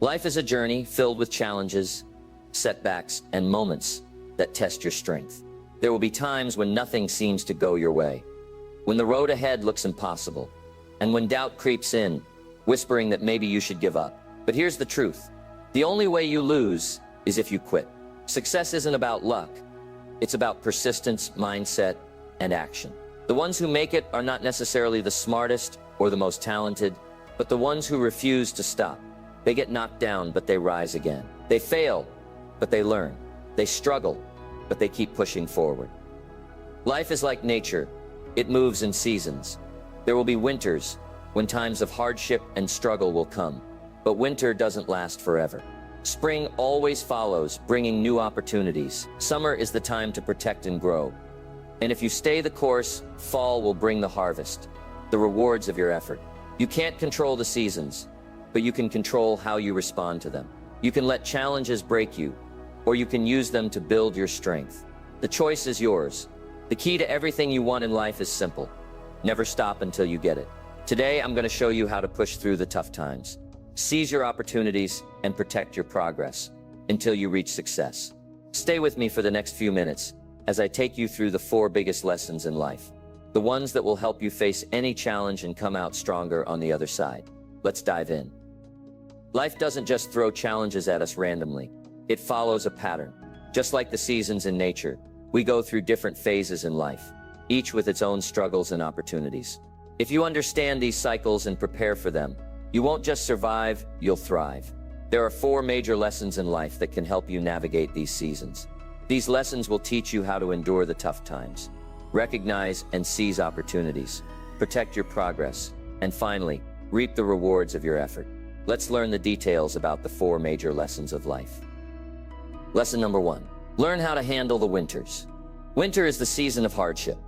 Life is a journey filled with challenges, setbacks, and moments that test your strength. There will be times when nothing seems to go your way, when the road ahead looks impossible, and when doubt creeps in, whispering that maybe you should give up. But here's the truth. The only way you lose is if you quit. Success isn't about luck. It's about persistence, mindset, and action. The ones who make it are not necessarily the smartest or the most talented, but the ones who refuse to stop. They get knocked down, but they rise again. They fail, but they learn. They struggle, but they keep pushing forward. Life is like nature. It moves in seasons. There will be winters when times of hardship and struggle will come, but winter doesn't last forever. Spring always follows, bringing new opportunities. Summer is the time to protect and grow. And if you stay the course, fall will bring the harvest, the rewards of your effort. You can't control the seasons, but you can control how you respond to them. You can let challenges break you, or you can use them to build your strength. The choice is yours. The key to everything you want in life is simple. Never stop until you get it. Today, I'm going to show you how to push through the tough times. Seize your opportunities and protect your progress until you reach success. Stay with me for the next few minutes as I take you through the 4 biggest lessons in life, the ones that will help you face any challenge and come out stronger on the other side. Let's dive in. Life doesn't just throw challenges at us randomly. It follows a pattern. Just like the seasons in nature, we go through different phases in life, each with its own struggles and opportunities. If you understand these cycles and prepare for them, you won't just survive, you'll thrive. There are 4 major lessons in life that can help you navigate these seasons. These lessons will teach you how to endure the tough times, recognize and seize opportunities, protect your progress, and finally, reap the rewards of your effort. Let's learn the details about the 4 major lessons of life. Lesson number 1. Learn how to handle the winters. Winter is the season of hardship.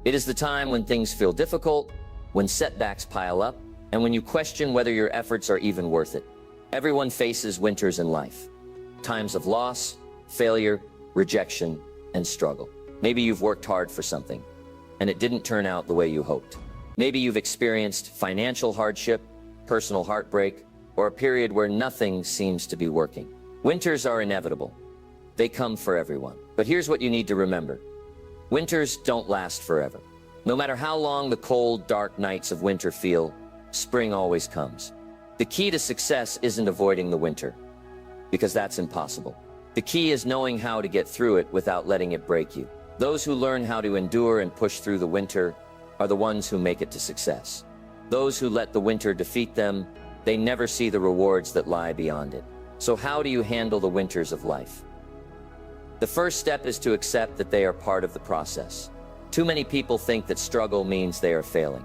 It is the time when things feel difficult, when setbacks pile up, and when you question whether your efforts are even worth it. Everyone faces winters in life. Times of loss, failure, rejection, and struggle. Maybe you've worked hard for something, and it didn't turn out the way you hoped. Maybe you've experienced financial hardship, personal heartbreak, or a period where nothing seems to be working. Winters are inevitable. They come for everyone. But here's what you need to remember. Winters don't last forever. No matter how long the cold, dark nights of winter feel, spring always comes. The key to success isn't avoiding the winter, because that's impossible. The key is knowing how to get through it without letting it break you. Those who learn how to endure and push through the winter are the ones who make it to success. Those who let the winter defeat them, they never see the rewards that lie beyond it. So how do you handle the winters of life? The first step is to accept that they are part of the process. Too many people think that struggle means they are failing.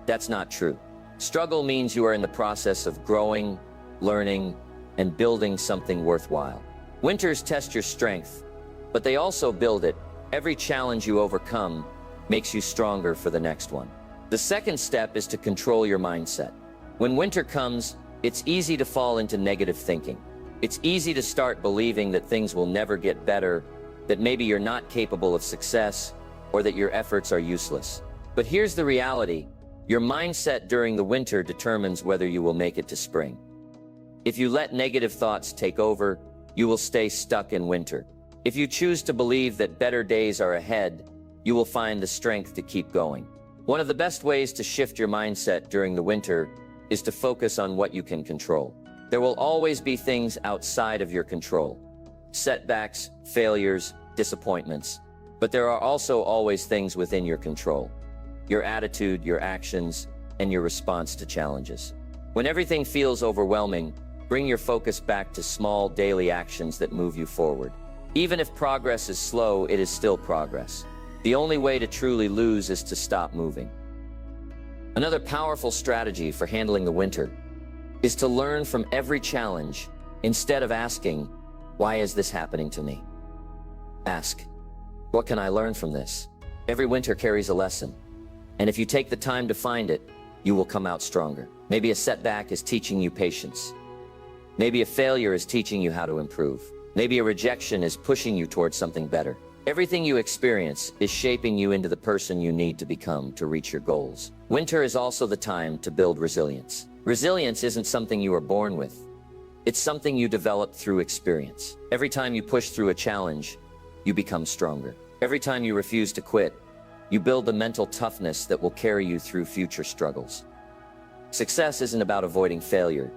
That's not true. Struggle means you are in the process of growing, learning, and building something worthwhile. Winters test your strength, but they also build it. Every challenge you overcome makes you stronger for the next one. The second step is to control your mindset. When winter comes, it's easy to fall into negative thinking. It's easy to start believing that things will never get better, that maybe you're not capable of success, or that your efforts are useless. But here's the reality. Your mindset during the winter determines whether you will make it to spring. If you let negative thoughts take over, you will stay stuck in winter. If you choose to believe that better days are ahead, you will find the strength to keep going. One of the best ways to shift your mindset during the winter is to focus on what you can control. There will always be things outside of your control. Setbacks, failures, disappointments. But there are also always things within your control. Your attitude, your actions, and your response to challenges. When everything feels overwhelming, bring your focus back to small daily actions that move you forward. Even if progress is slow, it is still progress. The only way to truly lose is to stop moving. Another powerful strategy for handling the winter is to learn from every challenge instead of asking, "Why is this happening to me?" Ask, "What can I learn from this?" Every winter carries a lesson, and if you take the time to find it, you will come out stronger. Maybe a setback is teaching you patience. Maybe a failure is teaching you how to improve. Maybe a rejection is pushing you towards something better. Everything you experience is shaping you into the person you need to become to reach your goals. Winter is also the time to build resilience. Resilience isn't something you are born with. It's something you develop through experience. Every time you push through a challenge, you become stronger. Every time you refuse to quit, you build the mental toughness that will carry you through future struggles. Success isn't about avoiding failure.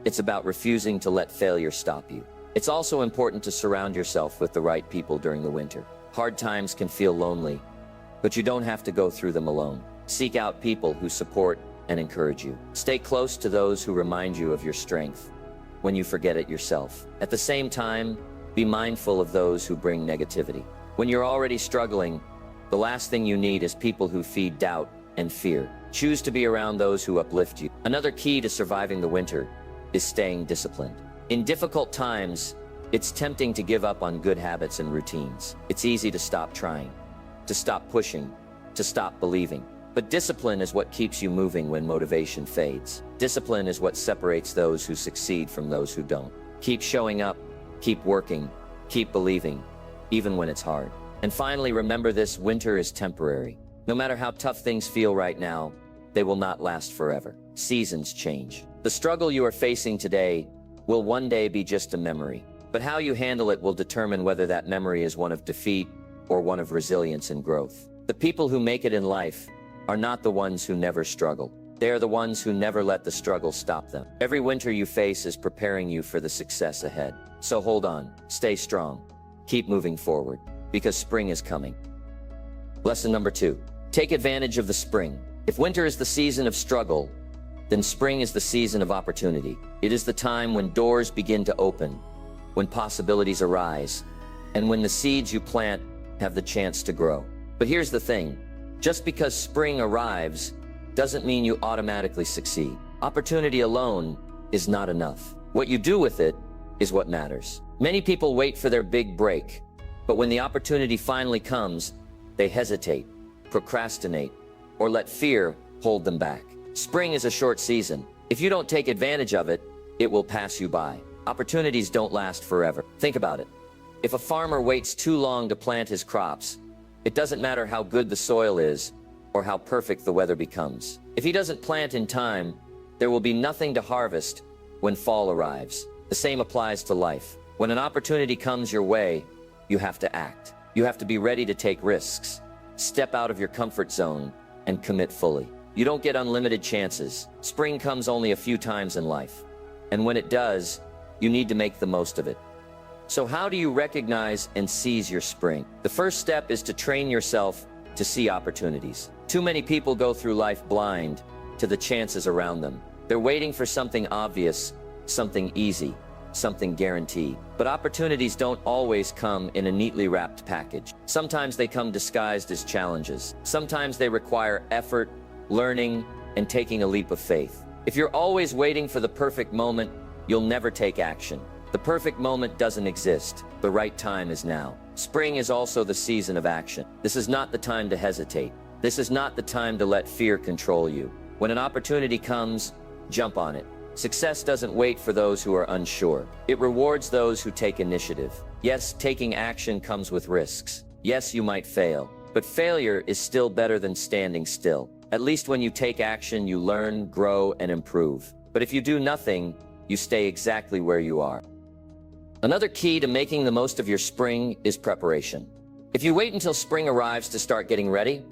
It's about refusing to let failure stop you. It's also important to surround yourself with the right people during the winter. Hard times can feel lonely, but you don't have to go through them alone. Seek out people who support and encourage you. Stay close to those who remind you of your strength when you forget it yourself. At the same time, be mindful of those who bring negativity. When you're already struggling, the last thing you need is people who feed doubt and fear. Choose to be around those who uplift you. Another key to surviving the winter is staying disciplined. In difficult times, it's tempting to give up on good habits and routines. It's easy to stop trying, to stop pushing, to stop believing. But discipline is what keeps you moving when motivation fades. Discipline is what separates those who succeed from those who don't. Keep showing up, keep working, keep believing, even when it's hard. And finally, remember this: winter is temporary. No matter how tough things feel right now, they will not last forever. Seasons change. The struggle you are facing today will one day be just a memory. But how you handle it will determine whether that memory is one of defeat or one of resilience and growth. The people who make it in life are not the ones who never struggle. They are the ones who never let the struggle stop them. Every winter you face is preparing you for the success ahead. So hold on, stay strong, keep moving forward, because spring is coming. Lesson number 2. Take advantage of the spring. If winter is the season of struggle, then spring is the season of opportunity. It is the time when doors begin to open, when possibilities arise, and when the seeds you plant have the chance to grow. But here's the thing: just because spring arrives doesn't mean you automatically succeed. Opportunity alone is not enough. What you do with it is what matters. Many people wait for their big break, but when the opportunity finally comes, they hesitate, procrastinate, or let fear hold them back. Spring is a short season. If you don't take advantage of it, it will pass you by. Opportunities don't last forever. Think about it. If a farmer waits too long to plant his crops, it doesn't matter how good the soil is or how perfect the weather becomes. If he doesn't plant in time, there will be nothing to harvest when fall arrives. The same applies to life. When an opportunity comes your way, you have to act. You have to be ready to take risks, step out of your comfort zone, and commit fully. You don't get unlimited chances. Spring comes only a few times in life. And when it does, you need to make the most of it. So how do you recognize and seize your spring? The first step is to train yourself to see opportunities. Too many people go through life blind to the chances around them. They're waiting for something obvious, something easy, something guaranteed. But opportunities don't always come in a neatly wrapped package. Sometimes they come disguised as challenges. Sometimes they require effort, learning, and taking a leap of faith. If you're always waiting for the perfect moment, you'll never take action. The perfect moment doesn't exist. The right time is now. Spring is also the season of action. This is not the time to hesitate. This is not the time to let fear control you. When an opportunity comes, jump on it. Success doesn't wait for those who are unsure. It rewards those who take initiative. Yes, taking action comes with risks. Yes, you might fail. But failure is still better than standing still. At least when you take action, you learn, grow, and improve. But if you do nothing, you stay exactly where you are. Another key to making the most of your spring is preparation. If you wait until spring arrives to start getting ready,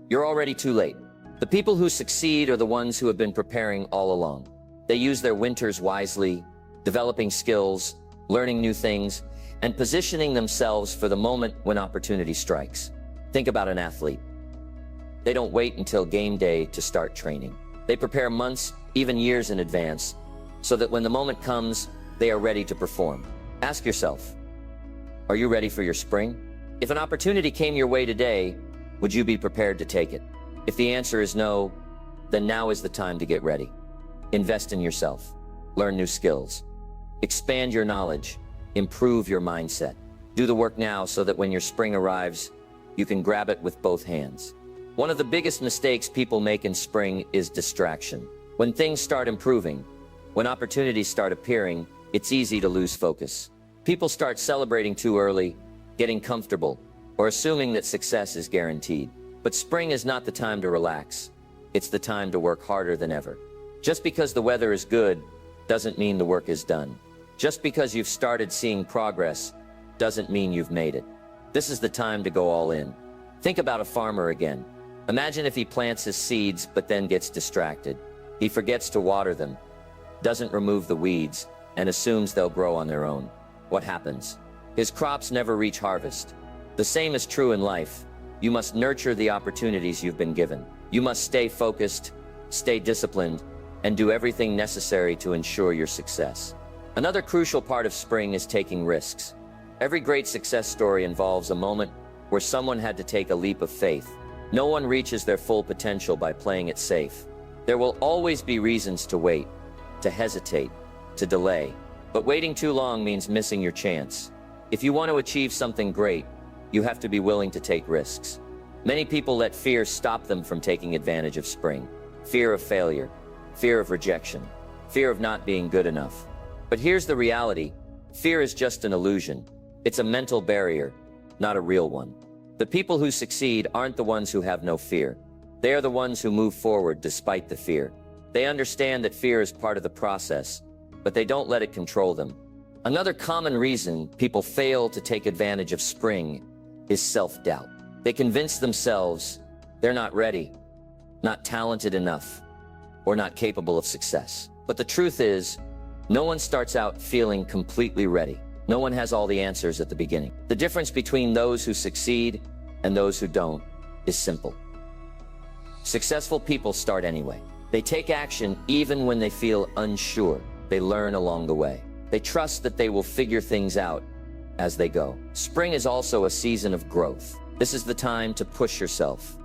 you're already too late. The people who succeed are the ones who have been preparing all along. They use their winters wisely, developing skills, learning new things, and positioning themselves for the moment when opportunity strikes. Think about an athlete. They don't wait until game day to start training. They prepare months, even years in advance, so that when the moment comes, they are ready to perform. Ask yourself, are you ready for your spring? If an opportunity came your way today, would you be prepared to take it? If the answer is no, then now is the time to get ready. Invest in yourself, learn new skills, expand your knowledge, improve your mindset. Do the work now so that when your spring arrives, you can grab it with both hands. One of the biggest mistakes people make in spring is distraction. When things start improving, when opportunities start appearing, it's easy to lose focus. People start celebrating too early, getting comfortable, or assuming that success is guaranteed. But spring is not the time to relax. It's the time to work harder than ever. Just because the weather is good doesn't mean the work is done. Just because you've started seeing progress doesn't mean you've made it. This is the time to go all in. Think about a farmer again. Imagine if he plants his seeds but then gets distracted. He forgets to water them, doesn't remove the weeds, and assumes they'll grow on their own. What happens? His crops never reach harvest. The same is true in life. You must nurture the opportunities you've been given. You must stay focused, stay disciplined, and do everything necessary to ensure your success. Another crucial part of spring is taking risks. Every great success story involves a moment where someone had to take a leap of faith. No one reaches their full potential by playing it safe. There will always be reasons to wait, to hesitate, to delay. But waiting too long means missing your chance. If you want to achieve something great, you have to be willing to take risks. Many people let fear stop them from taking advantage of spring. Fear of failure, fear of rejection, fear of not being good enough. But here's the reality. Fear is just an illusion. It's a mental barrier, not a real one. The people who succeed aren't the ones who have no fear. They are the ones who move forward despite the fear. They understand that fear is part of the process, but they don't let it control them. Another common reason people fail to take advantage of spring is self-doubt. They convince themselves they're not ready, not talented enough, or not capable of success. But the truth is, no one starts out feeling completely ready. No one has all the answers at the beginning. The difference between those who succeed and those who don't is simple. Successful people start anyway. They take action even when they feel unsure. They learn along the way. They trust that they will figure things out as they go. Spring is also a season of growth. This is the time to push yourself,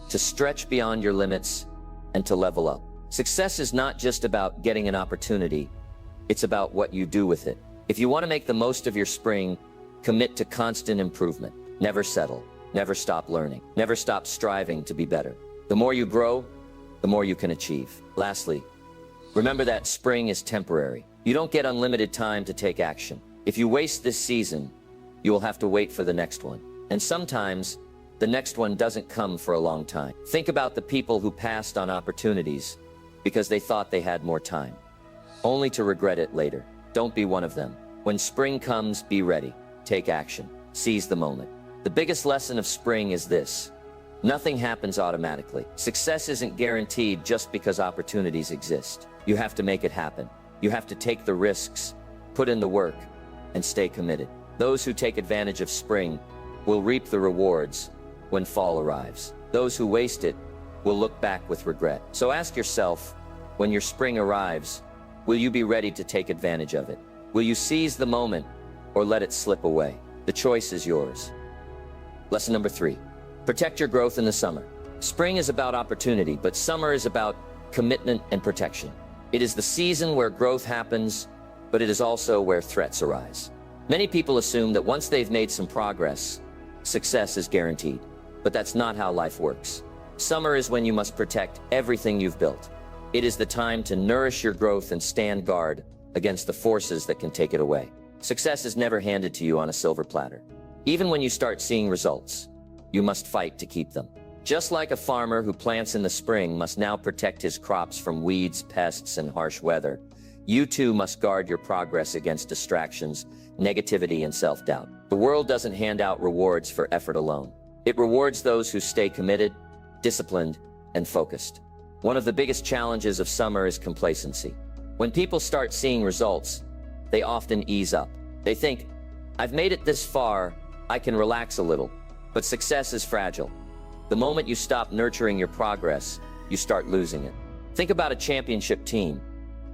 to stretch beyond your limits, and to level up. Success is not just about getting an opportunity, it's about what you do with it. If you want to make the most of your spring, commit to constant improvement. Never settle. Never stop learning. Never stop striving to be better. The more you grow, the more you can achieve. Lastly, remember that spring is temporary. You don't get unlimited time to take action. If you waste this season, you will have to wait for the next one. And sometimes, the next one doesn't come for a long time. Think about the people who passed on opportunities because they thought they had more time, only to regret it later. Don't be one of them. When spring comes, be ready. Take action. Seize the moment. The biggest lesson of spring is this: nothing happens automatically. Success isn't guaranteed just because opportunities exist. You have to make it happen. You have to take the risks, put in the work, and stay committed. Those who take advantage of spring will reap the rewards when fall arrives. Those who waste it will look back with regret. So ask yourself, when your spring arrives, will you be ready to take advantage of it? Will you seize the moment or let it slip away? The choice is yours. Lesson number 3, protect your growth in the summer. Spring is about opportunity, but summer is about commitment and protection. It is the season where growth happens, but it is also where threats arise. Many people assume that once they've made some progress, success is guaranteed. But that's not how life works. Summer is when you must protect everything you've built. It is the time to nourish your growth and stand guard against the forces that can take it away. Success is never handed to you on a silver platter. Even when you start seeing results, you must fight to keep them. Just like a farmer who plants in the spring must now protect his crops from weeds, pests, and harsh weather, you too must guard your progress against distractions, negativity, and self-doubt. The world doesn't hand out rewards for effort alone. It rewards those who stay committed, disciplined, and focused. One of the biggest challenges of summer is complacency. When people start seeing results, they often ease up. They think, I've made it this far, I can relax a little. But success is fragile. The moment you stop nurturing your progress, you start losing it. Think about a championship team.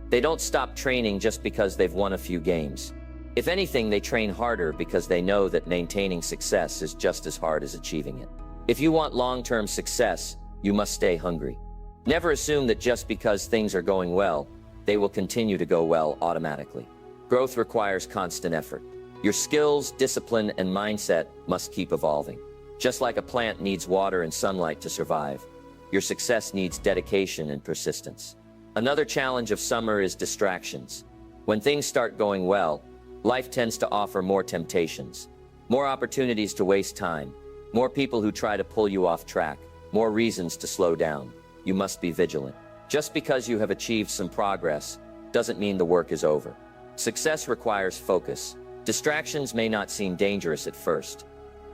They don't stop training just because they've won a few games. If anything, they train harder because they know that maintaining success is just as hard as achieving it. If you want long-term success, you must stay hungry. Never assume that just because things are going well, they will continue to go well automatically. Growth requires constant effort. Your skills, discipline, and mindset must keep evolving. Just like a plant needs water and sunlight to survive, your success needs dedication and persistence. Another challenge of summer is distractions. When things start going well, life tends to offer more temptations, more opportunities to waste time, more people who try to pull you off track, more reasons to slow down. You must be vigilant. Just because you have achieved some progress doesn't mean the work is over. Success requires focus. Distractions may not seem dangerous at first,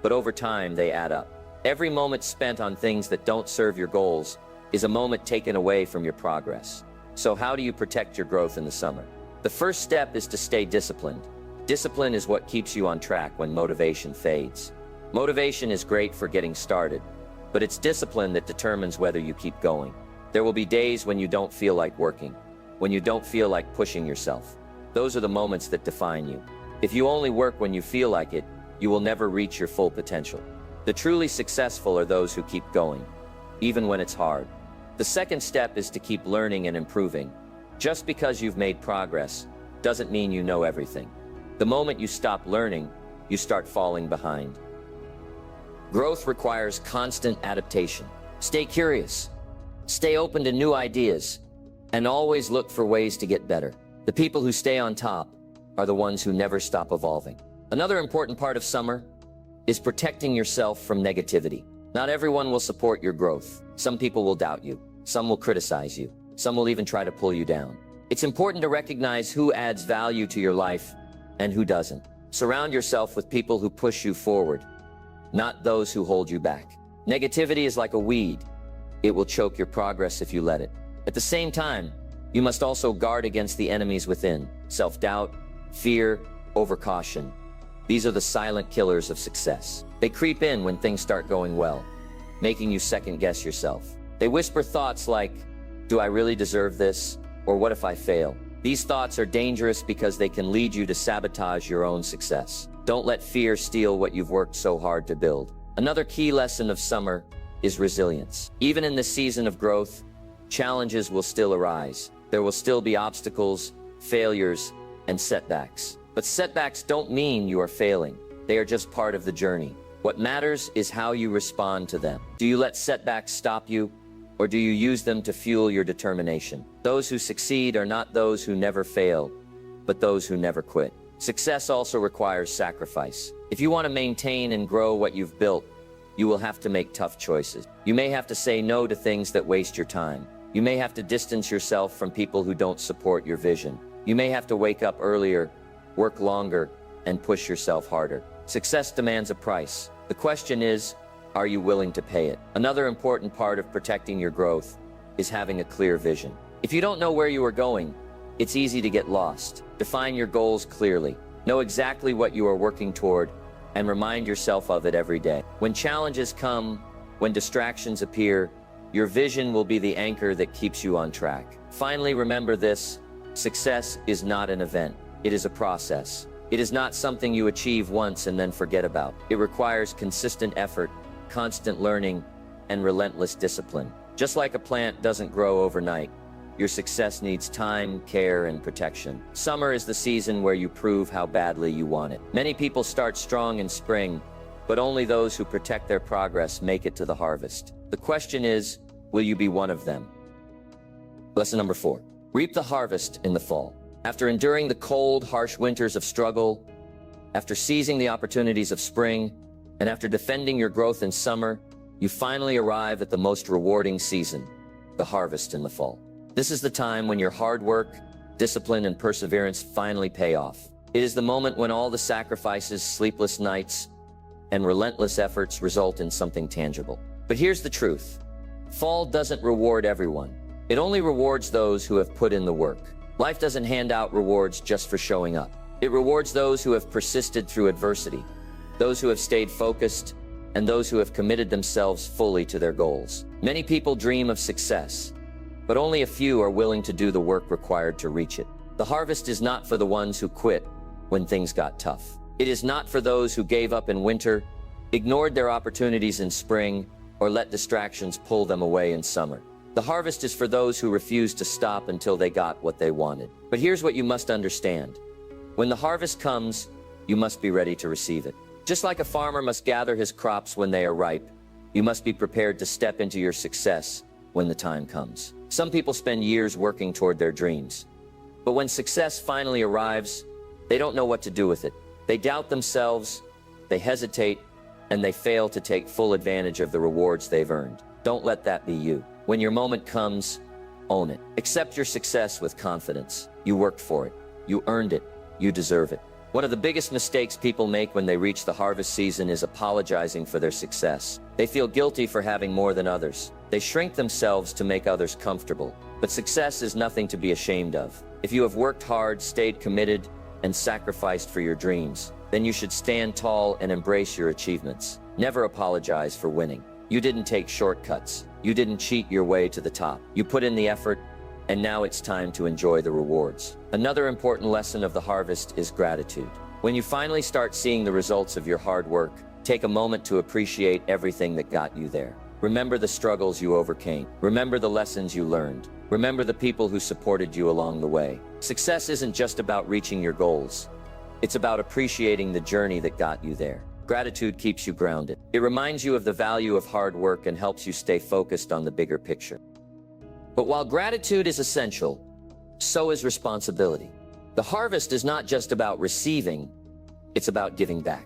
but over time they add up. Every moment spent on things that don't serve your goals is a moment taken away from your progress. So how do you protect your growth in the summer? The first step is to stay disciplined. Discipline is what keeps you on track when motivation fades. Motivation is great for getting started, but it's discipline that determines whether you keep going. There will be days when you don't feel like working, when you don't feel like pushing yourself. Those are the moments that define you. If you only work when you feel like it, you will never reach your full potential. The truly successful are those who keep going, even when it's hard. The second step is to keep learning and improving. Just because you've made progress doesn't mean you know everything. The moment you stop learning, you start falling behind. Growth requires constant adaptation. Stay curious, stay open to new ideas, and always look for ways to get better. The people who stay on top are the ones who never stop evolving. Another important part of summer is protecting yourself from negativity. Not everyone will support your growth. Some people will doubt you. Some will criticize you. Some will even try to pull you down. It's important to recognize who adds value to your life and who doesn't. Surround yourself with people who push you forward, not those who hold you back. Negativity is like a weed. It will choke your progress if you let it. At the same time, you must also guard against the enemies within: self-doubt, fear, overcaution. These are the silent killers of success. They creep in when things start going well, making you second-guess yourself. They whisper thoughts like, "Do I really deserve this?" Or "What if I fail?" These thoughts are dangerous because they can lead you to sabotage your own success. Don't let fear steal what you've worked so hard to build. Another key lesson of summer is resilience. Even in this season of growth, challenges will still arise. There will still be obstacles, failures, and setbacks. But setbacks don't mean you are failing. They are just part of the journey. What matters is how you respond to them. Do you let setbacks stop you, or do you use them to fuel your determination? Those who succeed are not those who never fail, but those who never quit. Success also requires sacrifice. If you want to maintain and grow what you've built, you will have to make tough choices. You may have to say no to things that waste your time. You may have to distance yourself from people who don't support your vision. You may have to wake up earlier, work longer, and push yourself harder. Success demands a price. The question is, are you willing to pay it? Another important part of protecting your growth is having a clear vision. If you don't know where you are going, it's easy to get lost. Define your goals clearly. Know exactly what you are working toward, and remind yourself of it every day. When challenges come, when distractions appear, your vision will be the anchor that keeps you on track. Finally, remember this: success is not an event. It is a process. It is not something you achieve once and then forget about. It requires consistent effort, constant learning, and relentless discipline. Just like a plant doesn't grow overnight, your success needs time, care, and protection. Summer is the season where you prove how badly you want it. Many people start strong in spring, but only those who protect their progress make it to the harvest. The question is, will you be one of them? Lesson number 4. Reap the harvest in the fall. After enduring the cold, harsh winters of struggle, after seizing the opportunities of spring, and after defending your growth in summer, you finally arrive at the most rewarding season, the harvest in the fall. This is the time when your hard work, discipline, and perseverance finally pay off. It is the moment when all the sacrifices, sleepless nights, and relentless efforts result in something tangible. But here's the truth. Fall doesn't reward everyone. It only rewards those who have put in the work. Life doesn't hand out rewards just for showing up. It rewards those who have persisted through adversity, those who have stayed focused, and those who have committed themselves fully to their goals. Many people dream of success, but only a few are willing to do the work required to reach it. The harvest is not for the ones who quit when things got tough. It is not for those who gave up in winter, ignored their opportunities in spring, or let distractions pull them away in summer. The harvest is for those who refused to stop until they got what they wanted. But here's what you must understand. When the harvest comes, you must be ready to receive it. Just like a farmer must gather his crops when they are ripe, you must be prepared to step into your success when the time comes. Some people spend years working toward their dreams, but when success finally arrives, they don't know what to do with it. They doubt themselves, they hesitate, and they fail to take full advantage of the rewards they've earned. Don't let that be you. When your moment comes, Own it. Accept your success with confidence. You worked for it. You earned it. You deserve it. One of the biggest mistakes people make when they reach the harvest season is apologizing for their success. They feel guilty for having more than others. They shrink themselves to make others comfortable. But success is nothing to be ashamed of. If you have worked hard, stayed committed, and sacrificed for your dreams, then you should stand tall and embrace your achievements. Never apologize for winning. You didn't take shortcuts. You didn't cheat your way to the top. You put in the effort, and now it's time to enjoy the rewards. Another important lesson of the harvest is gratitude. When you finally start seeing the results of your hard work, take a moment to appreciate everything that got you there. Remember the struggles you overcame. Remember the lessons you learned. Remember the people who supported you along the way. Success isn't just about reaching your goals. It's about appreciating the journey that got you there. Gratitude keeps you grounded. It reminds you of the value of hard work and helps you stay focused on the bigger picture. But while gratitude is essential, so is responsibility. The harvest is not just about receiving, it's about giving back.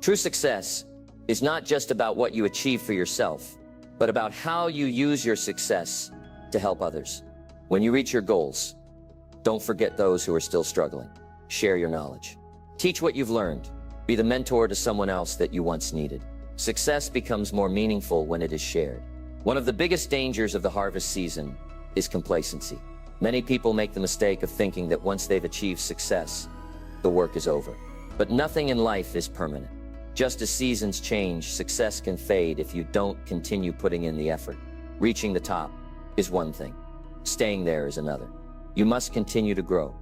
True success is not just about what you achieve for yourself, but about how you use your success to help others. When you reach your goals, don't forget those who are still struggling. Share your knowledge. Teach what you've learned. Be the mentor to someone else that you once needed. Success becomes more meaningful when it is shared. One of the biggest dangers of the harvest season is complacency. Many people make the mistake of thinking that once they've achieved success, the work is over. But nothing in life is permanent. Just as seasons change, success can fade if you don't continue putting in the effort. Reaching the top is one thing. Staying there is another. You must continue to grow,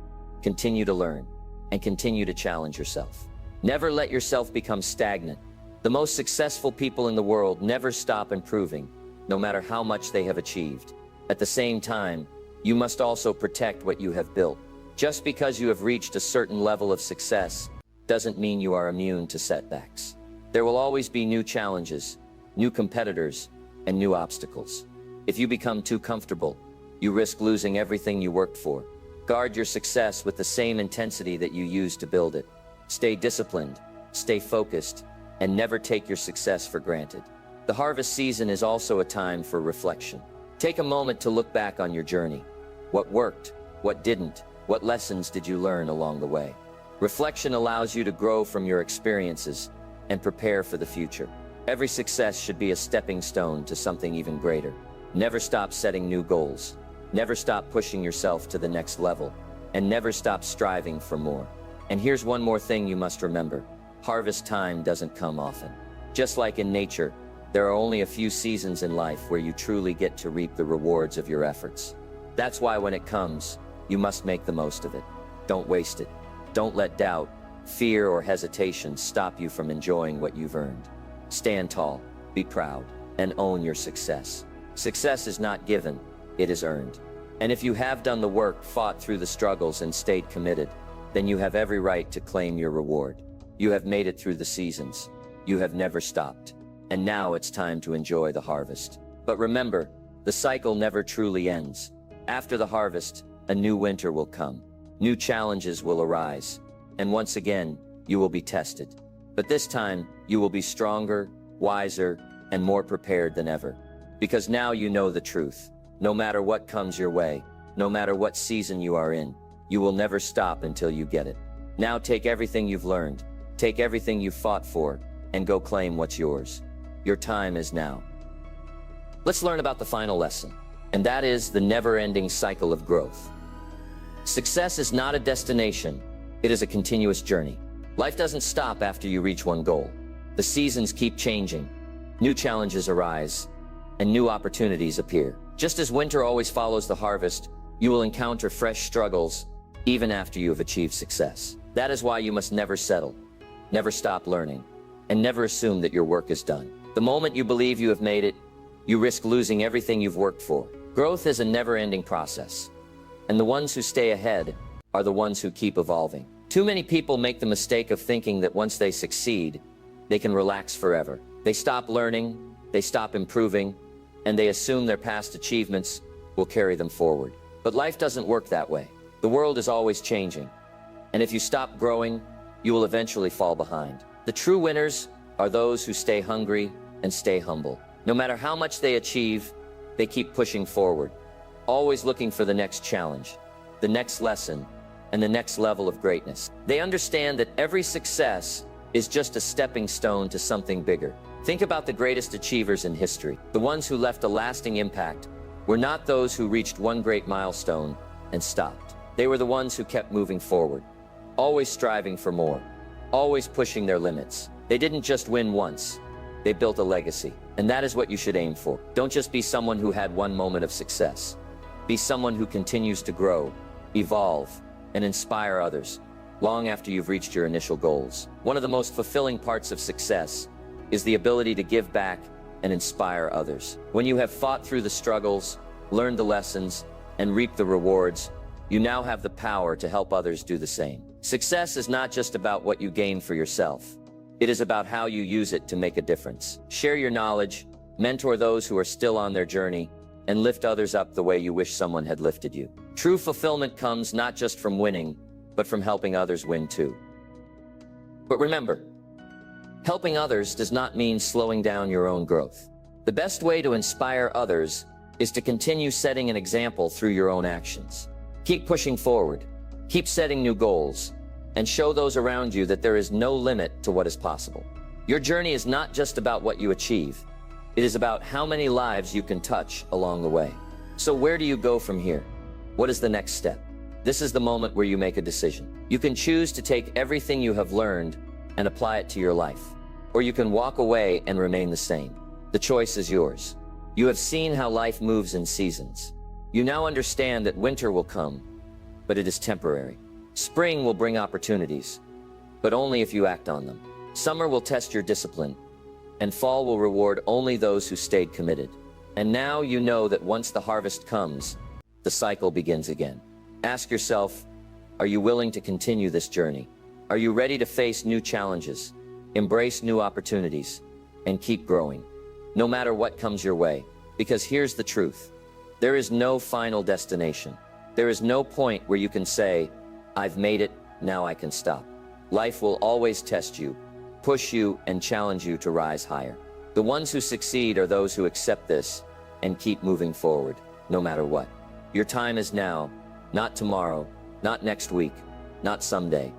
continue to learn, and continue to challenge yourself. Never let yourself become stagnant. The most successful people in the world never stop improving, no matter how much they have achieved. At the same time, you must also protect what you have built. Just because you have reached a certain level of success doesn't mean you are immune to setbacks. There will always be new challenges, new competitors, and new obstacles. If you become too comfortable, you risk losing everything you worked for. Guard your success with the same intensity that you used to build it. Stay disciplined, stay focused, and never take your success for granted. The harvest season is also a time for reflection. Take a moment to look back on your journey. What worked? What didn't? What lessons did you learn along the way? Reflection allows you to grow from your experiences and prepare for the future. Every success should be a stepping stone to something even greater. Never stop setting new goals. Never stop pushing yourself to the next level. And never stop striving for more. And here's one more thing you must remember. Harvest time doesn't come often. Just like in nature, there are only a few seasons in life where you truly get to reap the rewards of your efforts. That's why when it comes, you must make the most of it. Don't waste it. Don't let doubt, fear, or hesitation stop you from enjoying what you've earned. Stand tall, be proud, and own your success. Success is not given, it is earned. And if you have done the work, fought through the struggles, and stayed committed, then you have every right to claim your reward. You have made it through the seasons. You have never stopped. And now it's time to enjoy the harvest. But remember, the cycle never truly ends. After the harvest, a new winter will come. New challenges will arise. And once again, you will be tested. But this time, you will be stronger, wiser, and more prepared than ever. Because now you know the truth. No matter what comes your way, no matter what season you are in, you will never stop until you get it. Now take everything you've learned, take everything you've fought for, and go claim what's yours. Your time is now. Let's learn about the final lesson, and that is the never-ending cycle of growth. Success is not a destination, it is a continuous journey. Life doesn't stop after you reach one goal. The seasons keep changing, new challenges arise, and new opportunities appear. Just as winter always follows the harvest, you will encounter fresh struggles even after you have achieved success. That is why you must never settle, never stop learning, and never assume that your work is done. The moment you believe you have made it, you risk losing everything you've worked for. Growth is a never-ending process, and the ones who stay ahead are the ones who keep evolving. Too many people make the mistake of thinking that once they succeed, they can relax forever. They stop learning, they stop improving, and they assume their past achievements will carry them forward. But life doesn't work that way. The world is always changing, and if you stop growing, you will eventually fall behind. The true winners are those who stay hungry and stay humble. No matter how much they achieve, they keep pushing forward. always looking for the next challenge, the next lesson, and the next level of greatness. They understand that every success is just a stepping stone to something bigger. Think about the greatest achievers in history. The ones who left a lasting impact were not those who reached one great milestone and stopped. They were the ones who kept moving forward, always striving for more, always pushing their limits. They didn't just win once, they built a legacy. And that is what you should aim for. Don't just be someone who had one moment of success. Be someone who continues to grow, evolve, and inspire others long after you've reached your initial goals. One of the most fulfilling parts of success is the ability to give back and inspire others. When you have fought through the struggles, learned the lessons, and reaped the rewards, you now have the power to help others do the same. Success is not just about what you gain for yourself. It is about how you use it to make a difference. Share your knowledge, mentor those who are still on their journey, and lift others up the way you wish someone had lifted you. True fulfillment comes not just from winning, but from helping others win too. But remember, helping others does not mean slowing down your own growth. The best way to inspire others is to continue setting an example through your own actions. Keep pushing forward, keep setting new goals, and show those around you that there is no limit to what is possible. Your journey is not just about what you achieve. It is about how many lives you can touch along the way. So where do you go from here? What is the next step? This is the moment where you make a decision. You can choose to take everything you have learned and apply it to your life, or you can walk away and remain the same. The choice is yours. You have seen how life moves in seasons. You now understand that winter will come, but it is temporary. Spring will bring opportunities, but only if you act on them. Summer will test your discipline, and fall will reward only those who stayed committed. And now you know that once the harvest comes, the cycle begins again. Ask yourself, are you willing to continue this journey? Are you ready to face new challenges, embrace new opportunities, and keep growing, no matter what comes your way? Because here's the truth. There is no final destination. There is no point where you can say, I've made it, now I can stop. Life will always test you, push you, and challenge you to rise higher. The ones who succeed are those who accept this and keep moving forward, no matter what. Your time is now, not tomorrow, not next week, not someday.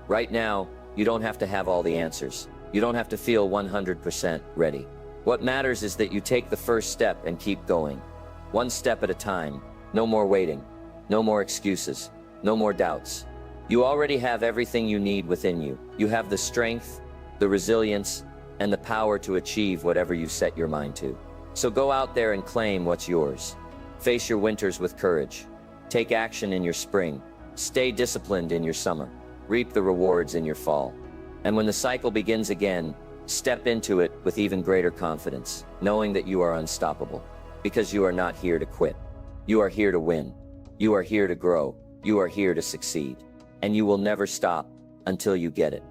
Right now, you don't have to have all the answers. You don't have to feel 100% ready. What matters is that you take the first step and keep going. One step at a time. No more waiting. No more excuses. No more doubts. You already have everything you need within you. You have the strength, the resilience, and the power to achieve whatever you set your mind to. So go out there and claim what's yours. Face your winters with courage. Take action in your spring. Stay disciplined in your summer. Reap the rewards in your fall. And when the cycle begins again, step into it with even greater confidence, knowing that you are unstoppable. Because you are not here to quit. You are here to win. You are here to grow. You are here to succeed. And you will never stop until you get it.